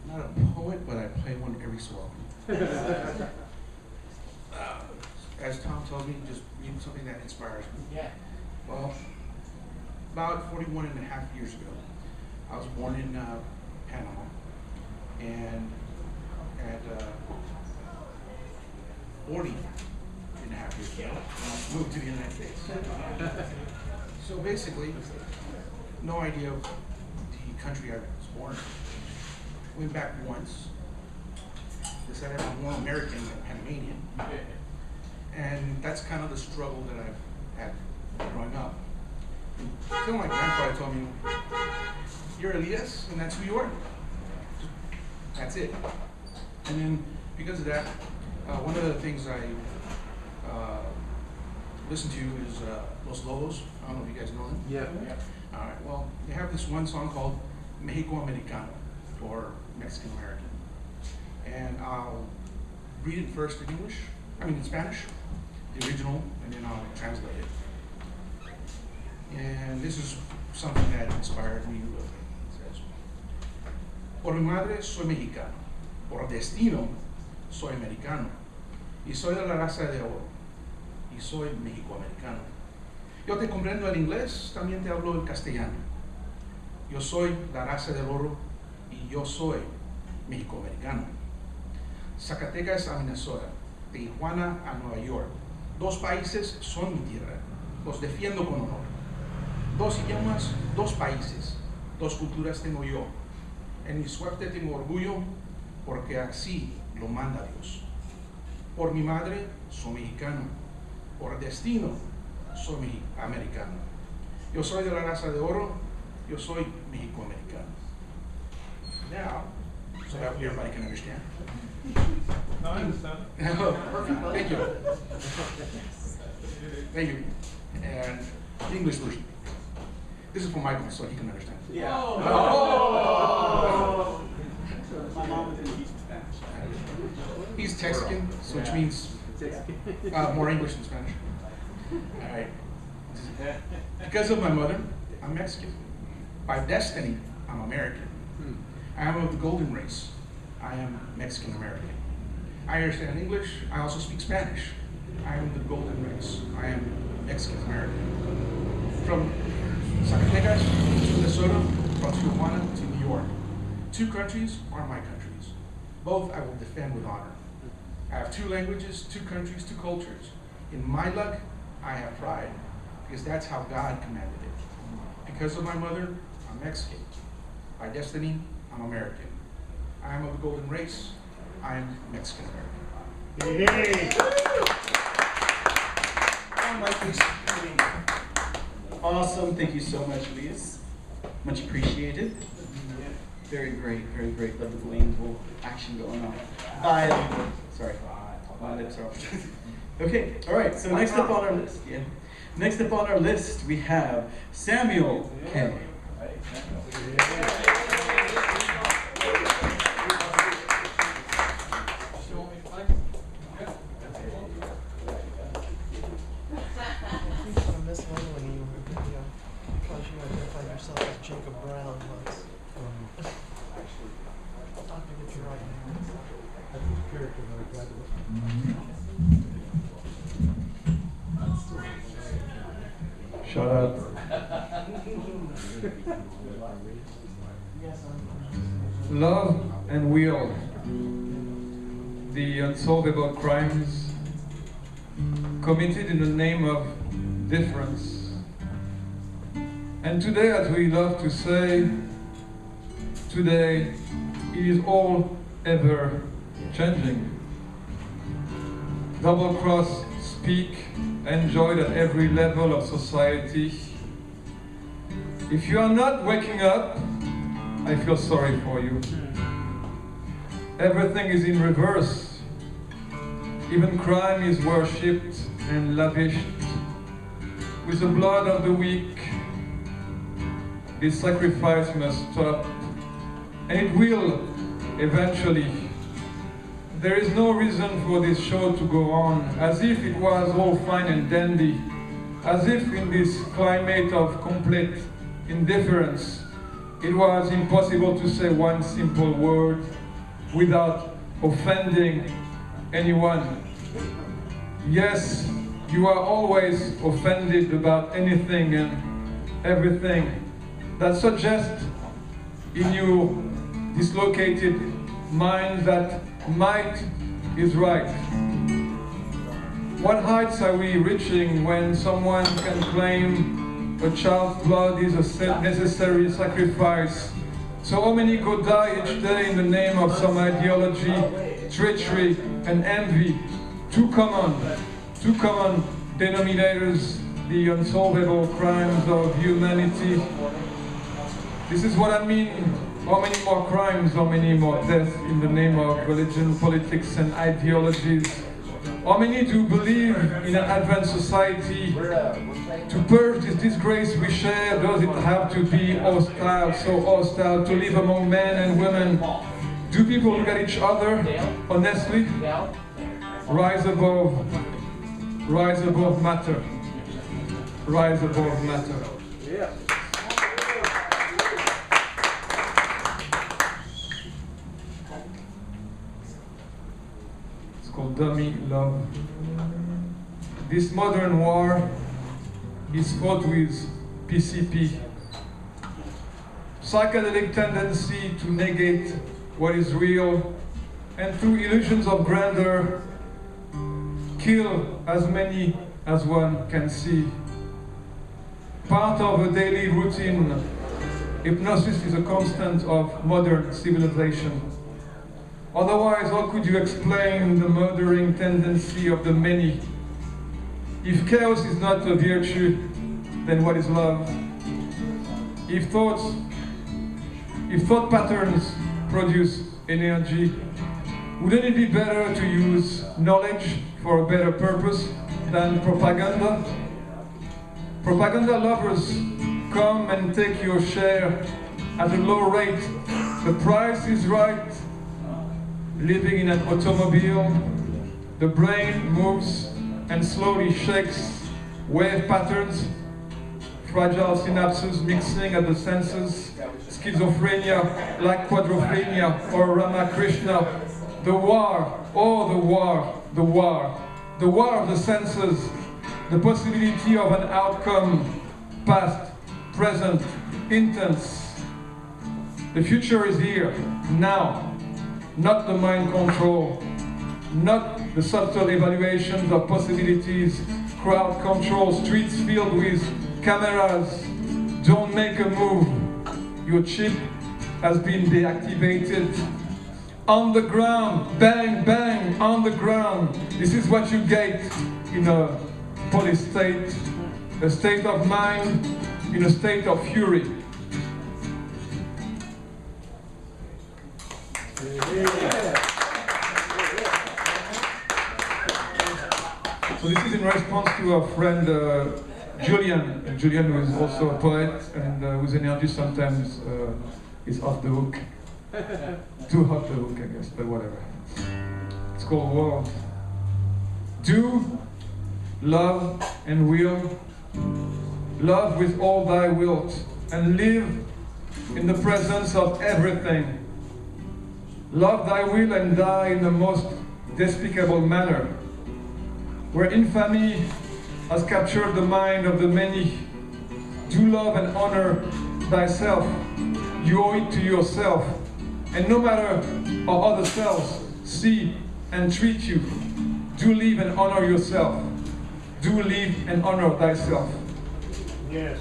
Not a poet, but I play one every so often. As Thom tells me, just read something that inspires me. Yeah. Well, about 41 and a half years ago, I was born in Panama, and at 40 and a half years ago, I moved to the United States. So basically, no idea of the country I was born in. Went back once, decided I'm more American than Panamanian. And that's kind of the struggle that I've had growing up. Until my grandfather told me, you're Elias, and that's who you are. That's it. And then, because of that, one of the things I listen to is Los Lobos. I don't know if you guys know them. Yeah. All right, well, they have this one song called Mexico Americano, or Mexican American. And I'll read it first in English, in Spanish, the original, and then I'll translate it. And this is something that inspired me. It says, por mi madre soy mexicano, por destino soy americano, y soy de la raza de oro, y soy mexicoamericano. Yo te comprendo el inglés, también te hablo el castellano. Yo soy la raza del oro, y yo soy mexicoamericano. Zacatecas a Minnesota, de Tijuana a Nueva York. Dos países son mi tierra, los defiendo con honor. Dos idiomas, dos países, dos culturas tengo yo. En mi suerte tengo orgullo, porque así lo manda Dios. Por mi madre, soy mexicano. Por destino, soy americano. Yo soy de la raza de oro, yo soy mexicoamericano. Now, so that everybody can understand. No, I understand. Thank you. Thank you. And the English version. This is for Michael, so he can understand. Yeah. Oh. My mom didn't teach Spanish. He's Texican, so which means more English than Spanish. All right. Because of my mother, I'm Mexican. By destiny, I'm American. I am of the golden race. I am Mexican American. I understand English. I also speak Spanish. I am the golden race. I am Mexican American. From Zacatecas to Minnesota, from Tijuana to New York. 2 countries are my countries. Both I will defend with honor. I have 2 languages, 2 countries, 2 cultures. In my luck, I have pride, because that's how God commanded it. Because of my mother, I'm Mexican. By destiny, I'm American. I am of the golden race. I am Mexican American. Hey. Awesome. Thank you so much, Louise. Much appreciated. Very great, very great. Love the bling action going on. Sorry. My lips are off. Okay, all right. So next up on our list, next up on our list, we have Samuel K. Shout out. Love and Will, the unsolvable crimes committed in the name of difference. And today, as we love to say, today is all ever changing. Double cross, speak, enjoyed at every level of society. If you are not waking up, I feel sorry for you. Everything is in reverse. Even crime is worshipped and lavished. With the blood of the weak, this sacrifice must stop. And it will, eventually. There is no reason for this show to go on, as if it was all fine and dandy, as if in this climate of complete indifference, it was impossible to say one simple word without offending anyone. Yes, you are always offended about anything and everything that suggests in your dislocated mind that might is right. What heights are we reaching when someone can claim a child's blood is a necessary sacrifice? So how many go die each day in the name of some ideology, treachery, and envy? Two common denominators, the unsolvable crimes of humanity. This is what I mean. How many more crimes, how many more deaths in the name of religion, politics, and ideologies? How many do believe in an advanced society? To purge this disgrace we share, does it have to be hostile, so hostile, to live among men and women? Do people look at each other honestly? Rise above matter. Rise above matter. Yeah. Called Dummy Love. This modern war is fought with PCP, psychedelic tendency to negate what is real, and through illusions of grandeur, kill as many as one can see. Part of a daily routine, hypnosis is a constant of modern civilization. Otherwise, how could you explain the murdering tendency of the many? If chaos is not a virtue, then what is love? If thought patterns produce energy, wouldn't it be better to use knowledge for a better purpose than propaganda? Propaganda lovers, come and take your share at a low rate. The price is right. Living in an automobile, the brain moves and slowly shakes wave patterns fragile synapses mixing at the senses, schizophrenia like quadrophenia or Ramakrishna. The war, oh the war, the war. The war of the senses, the possibility of an outcome, past, present, intense. The future is here, now, not the mind control, not the subtle evaluations of possibilities, crowd control, streets filled with cameras. Don't make a move. Your chip has been deactivated. On the ground, bang, bang, on the ground. This is what you get in a police state, a state of mind, in a state of fury. So this is in response to our friend Julian. Julian, who is also a poet and whose energy sometimes is off the hook. Too hot the hook, I guess, but whatever. It's called World. Do, love, and will. Love with all thy wilt, and live in the presence of everything. Love thy will and die in the most despicable manner. Where infamy has captured the mind of the many, do love and honor thyself. You owe it to yourself. And no matter how other selves see and treat you, do live and honor yourself. Do live and honor thyself. Yes.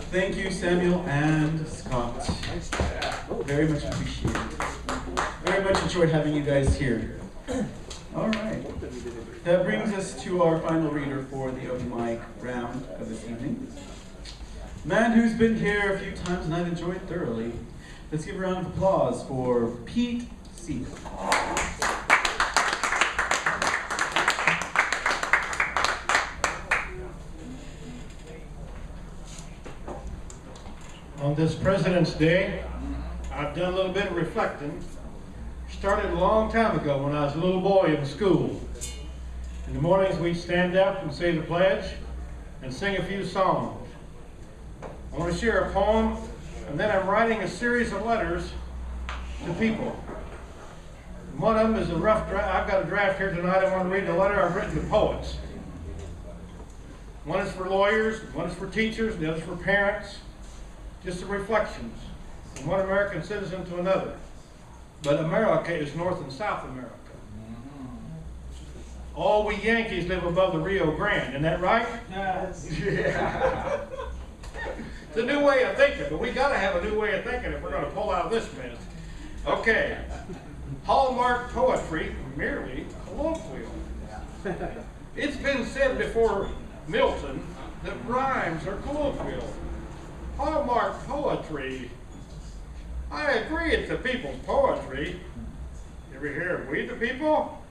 Thank you, Samuel and Scott. Very much appreciated. Very much enjoyed having you guys here. All right. That brings us to our final reader for the open mic round of this evening. Man who's been here a few times and I've enjoyed thoroughly. Let's give a round of applause for Pete C. On this President's Day, I've done a little bit of reflecting. Started a long time ago when I was a little boy in school. In the mornings we'd stand up and say the pledge and sing a few songs. I want to share a poem, and then I'm writing a series of letters to people. And one of them is a rough draft. I've got a draft here tonight. I want to read the letter I've written to poets. One is for lawyers, one is for teachers, the other is for parents. Just some reflections from one American citizen to another. But America is North and South America. All we Yankees live above the Rio Grande, isn't that right? Yes. Yeah. It's a new way of thinking, but we got to have a new way of thinking if we're going to pull out of this mess. Okay. Hallmark poetry, merely colloquial. It's been said before Milton that rhymes are colloquial. Hallmark poetry. I agree it's the people's poetry. You ever hear of we the people?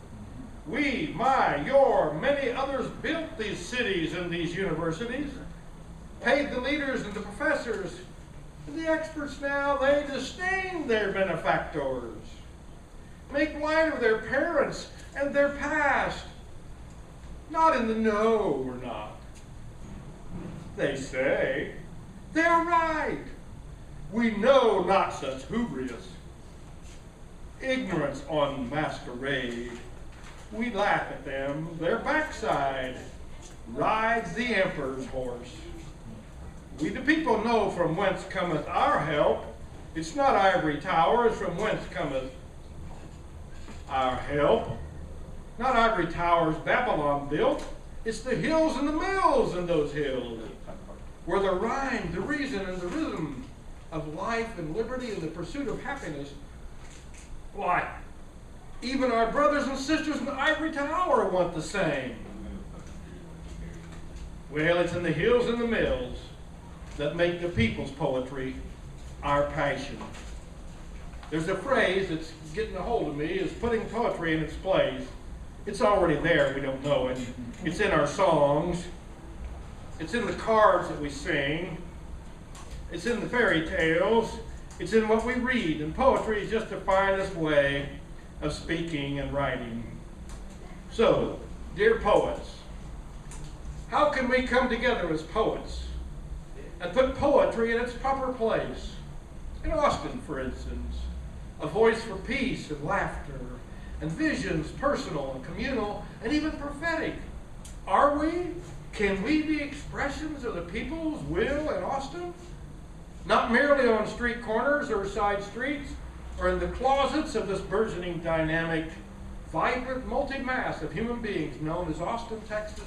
We, my, your, many others built these cities and these universities, paid the leaders and the professors, and the experts now, they disdain their benefactors, make light of their parents and their past. Not in the know, we're not. They say, they're right. We know not such hubris. Ignorance on masquerade. We laugh at them, their backside rides the emperor's horse. We the people know from whence cometh our help. It's not ivory towers from whence cometh our help. Not ivory towers Babylon built. It's the hills and the mills in those hills, where the rhyme, the reason, and the rhythm of life and liberty and the pursuit of happiness lie. Even our brothers and sisters in the ivory tower want the same. Well, it's in the hills and the mills that make the people's poetry our passion. There's a phrase that's getting a hold of me, is putting poetry in its place. It's already there, we don't know it. It's in our songs. It's in the cards that we sing. It's in the fairy tales. It's in what we read, and poetry is just the finest way of speaking and writing. So, dear poets, how can we come together as poets and put poetry in its proper place? In Austin, for instance, a voice for peace and laughter, and visions personal and communal, and even prophetic. Are we? Can we be expressions of the people's will in Austin? Not merely on street corners or side streets, or in the closets of this burgeoning, dynamic, vibrant multi-mass of human beings known as Austin, Texas,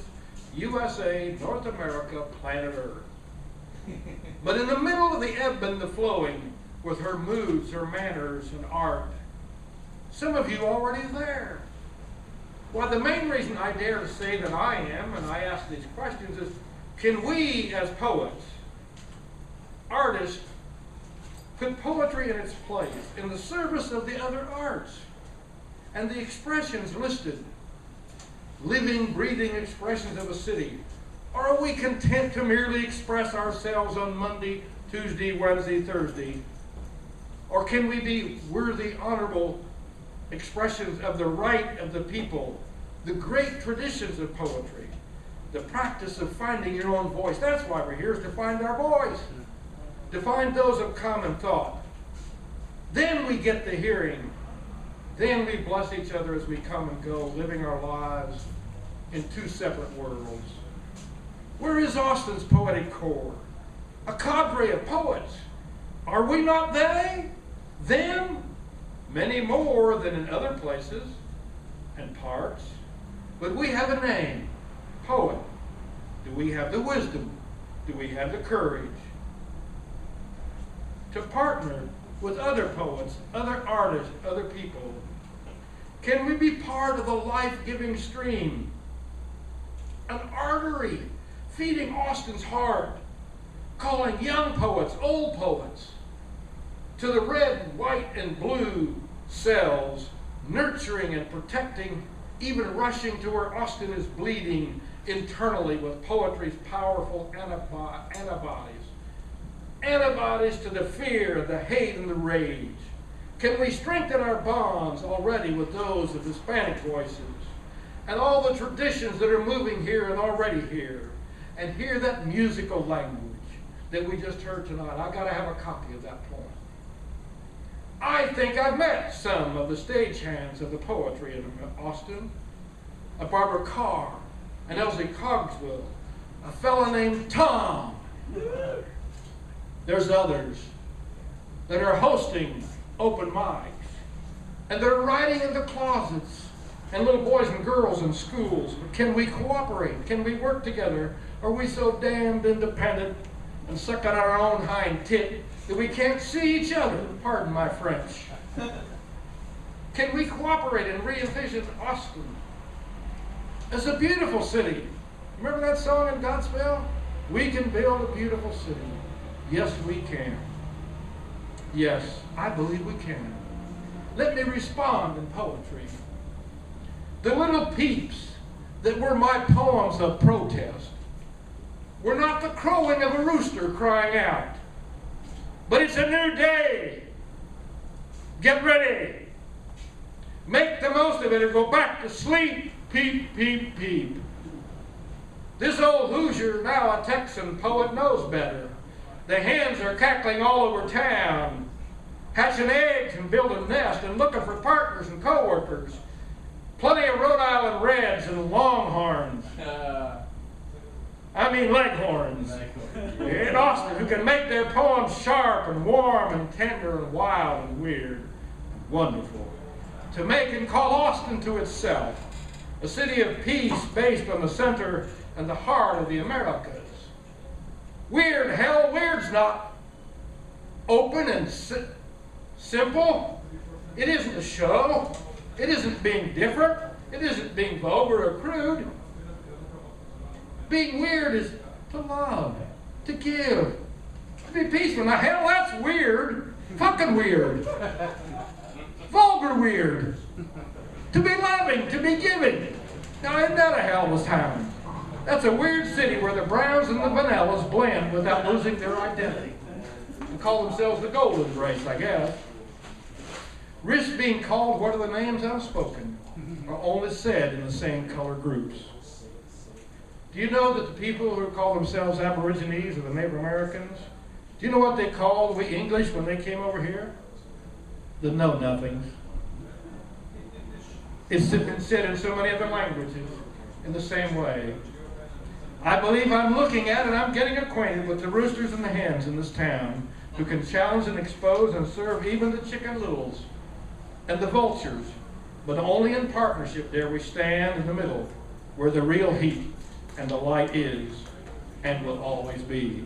USA, North America, planet Earth. But in the middle of the ebb and the flowing, with her moods, her manners, and art. Some of you already there. Well, the main reason I dare to say that I am, and I ask these questions, is can we as poets, artists, put poetry in its place, in the service of the other arts, and the expressions listed, living, breathing expressions of a city? Or are we content to merely express ourselves on Monday, Tuesday, Wednesday, Thursday? Or can we be worthy, honorable expressions of the right of the people, the great traditions of poetry, the practice of finding your own voice? That's why we're here, is to find our voice, to find those of common thought. Then we get the hearing. Then we bless each other as we come and go, living our lives in two separate worlds. Where is Austin's poetic core? A cadre of poets. Are we not they? Them? Many more than in other places and parts. But we have a name, poet. Do we have the wisdom? Do we have the courage to partner with other poets, other artists, other people? Can we be part of the life-giving stream? An artery feeding Austin's heart, calling young poets, old poets, to the red, white, and blue cells, nurturing and protecting, even rushing to where Austin is bleeding internally with poetry's powerful antibodies. Antibodies to the fear, the hate, and the rage. Can we strengthen our bonds already with those of Hispanic voices and all the traditions that are moving here and already here, and hear that musical language that we just heard tonight? I gotta have a copy of that poem. I think I've met some of the stagehands of the poetry in Austin. A Barbara Carr, an Elsie Cogswell, a fellow named Thom. There's others that are hosting open mics, and they're writing in the closets, and little boys and girls in schools. But can we cooperate? Can we work together? Are we so damned independent and suck on our own hind tit that we can't see each other? Pardon my French. Can we cooperate and re-envision Austin as a beautiful city? Remember that song in Godspell? We can build a beautiful city. Yes, we can. Yes, I believe we can. Let me respond in poetry. The little peeps that were my poems of protest were not the crowing of a rooster crying out, but it's a new day. Get ready. Make the most of it or go back to sleep. Peep, peep, peep. This old Hoosier, now a Texan poet, knows better. The hens are cackling all over town, hatching eggs and building nests and looking for partners and co-workers. Plenty of Rhode Island Reds and Longhorns. I mean Leghorns. In Austin, who can make their poems sharp and warm and tender and wild and weird and wonderful. To make and call Austin to itself, a city of peace based on the center and the heart of the Americas. Weird, hell, weird's not open and simple. It isn't a show. It isn't being different. It isn't being vulgar or crude. Being weird is to love, to give, to be peaceful. Now, hell, that's weird. Fucking weird. Vulgar weird. To be loving, to be giving. Now, isn't that a hell of a town? That's a weird city where the browns and the vanillas blend without losing their identity. And call themselves the golden race, I guess. Risk being called what are the names unspoken, or only said in the same color groups. Do you know that the people who call themselves Aborigines or the Native Americans, do you know what they called we English when they came over here? The know-nothings. It's been said in so many other languages in the same way. I believe I'm looking at and I'm getting acquainted with the roosters and the hens in this town who can challenge and expose and serve even the chicken littles and the vultures, but only in partnership dare we stand in the middle where the real heat and the light is and will always be.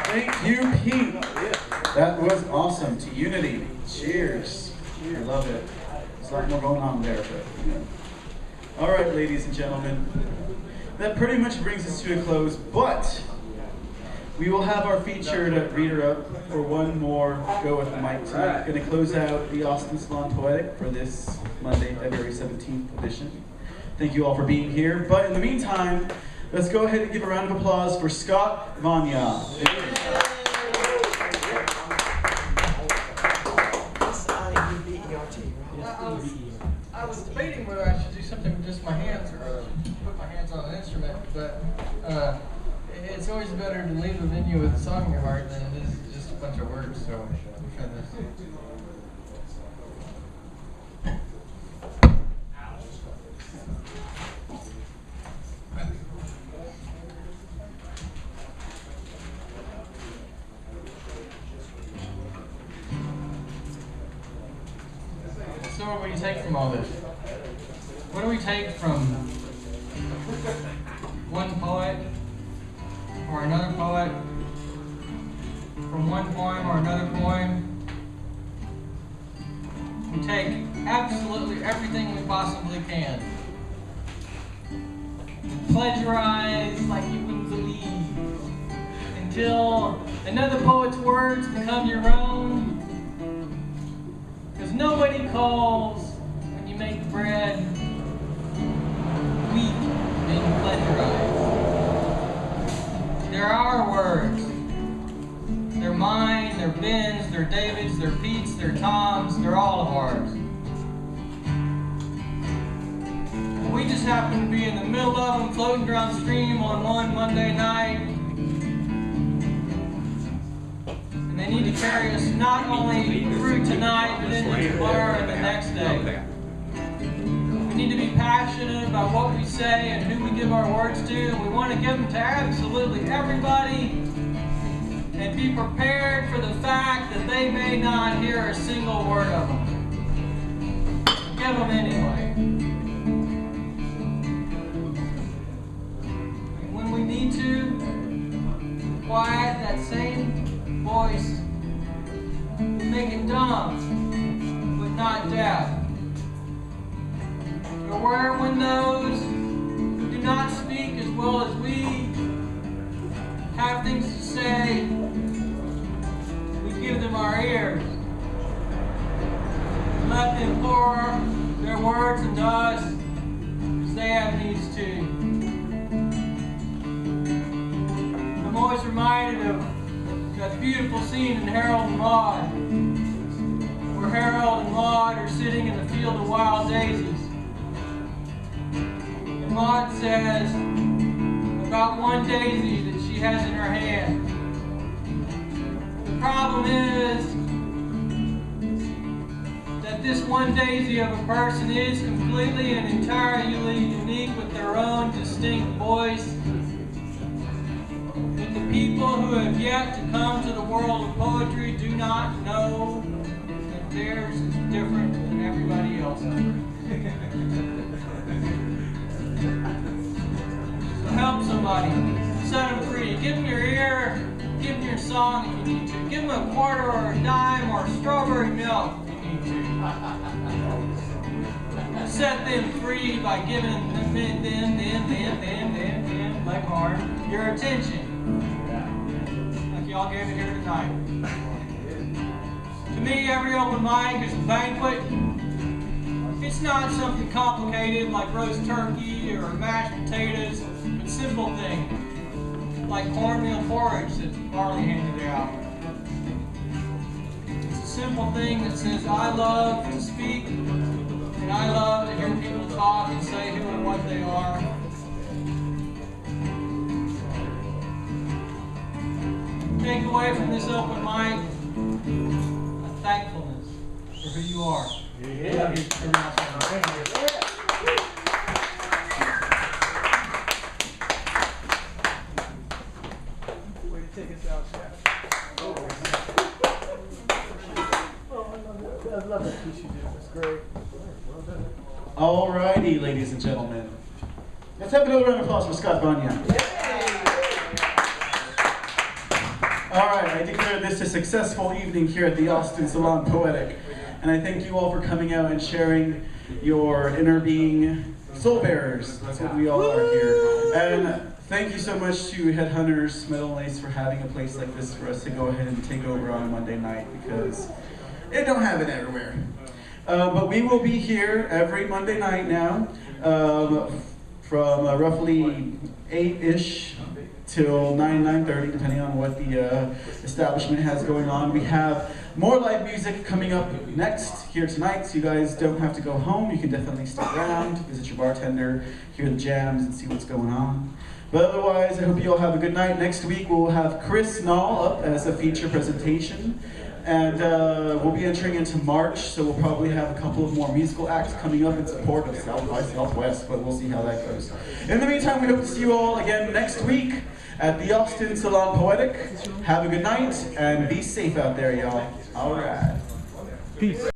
Thank you, Pete. That was awesome. To unity. Cheers. I love it. There's a lot more going on there, but you know. All right, ladies and gentlemen. That pretty much brings us to a close, but we will have our featured reader up for one more go with the mic tonight. Going to close out the Austin Salon Poetic for this Monday, February 17th edition. Thank you all for being here. But in the meantime, let's go ahead and give a round of applause for Scott Vanya. I was debating whether I should do something with just my hands or put my hands on an instrument, but it's always better to leave a venue with a song in your heart than it is just a bunch of words. So I'll try this. So what do we take from all this? What do we take from one poet or another poet? From one poem or another poem? We take absolutely everything we possibly can. We plagiarize like you wouldn't believe until another poet's words become your own. Because nobody calls when you make bread weak being plagiarized. They're our words. They're mine, they're Ben's, they're David's, they're Pete's, they're Tom's, they're all of ours. We just happen to be in the middle of them, floating downstream on one Monday night. They need to carry us not only through tonight, but into tomorrow and the next day. We need to be passionate about what we say and who we give our words to, and we want to give them to absolutely everybody, and be prepared for the fact that they may not hear a single word of them. Give them anyway. And when we need to, quiet that same voice, make it dumb, but not deaf. There were when those who do not speak as well as we have things to say, we give them our ears. Let them pour their words into us as they have needs too. I'm always reminded of that beautiful scene in Harold and Maude, where Harold and Maude are sitting in the field of wild daisies. And Maude says about one daisy that she has in her hand. The problem is that this one daisy of a person is completely and entirely unique with their own distinct voice. The people who have yet to come to the world of poetry do not know that theirs is different than everybody else's. So help somebody, set them free. Give them your ear, give them your song if you need to. Give them a quarter or a dime or strawberry milk if you need to. Set them free by giving them, like hard, your attention. Y'all gave it here tonight. To me, every open mic is a banquet. It's not something complicated like roast turkey or mashed potatoes, but simple things like cornmeal porridge that Marley handed out. It's a simple thing that says, I love to speak, and I love to hear people talk and say who and what they are. Take away from this open mic a thankfulness for who you are. Yeah. Way to take us out, Chef. I love that piece you did. It's great. Alrighty, ladies and gentlemen. Let's have another round of applause for Scott Vanya. Alright, I declare this a successful evening here at the Austin Salon Poetic. And I thank you all for coming out and sharing your inner being soul bearers. That's what we all are here. And thank you so much to Headhunters, Metal and Lace, for having a place like this for us to go ahead and take over on a Monday night, because they don't have it everywhere. But we will be here every Monday night now, from roughly 8-ish till 9:30, depending on what the establishment has going on. We have more live music coming up next here tonight, so you guys don't have to go home. You can definitely stick around, visit your bartender, hear the jams, and see what's going on. But otherwise, I hope you all have a good night. Next week, we'll have Chris Nall up as a feature presentation. And we'll be entering into March, so we'll probably have a couple of more musical acts coming up in support of South by Southwest, but we'll see how that goes. In the meantime, we hope to see you all again next week at the Austin Salon Poetic. Have a good night, and be safe out there, y'all. All right. Peace.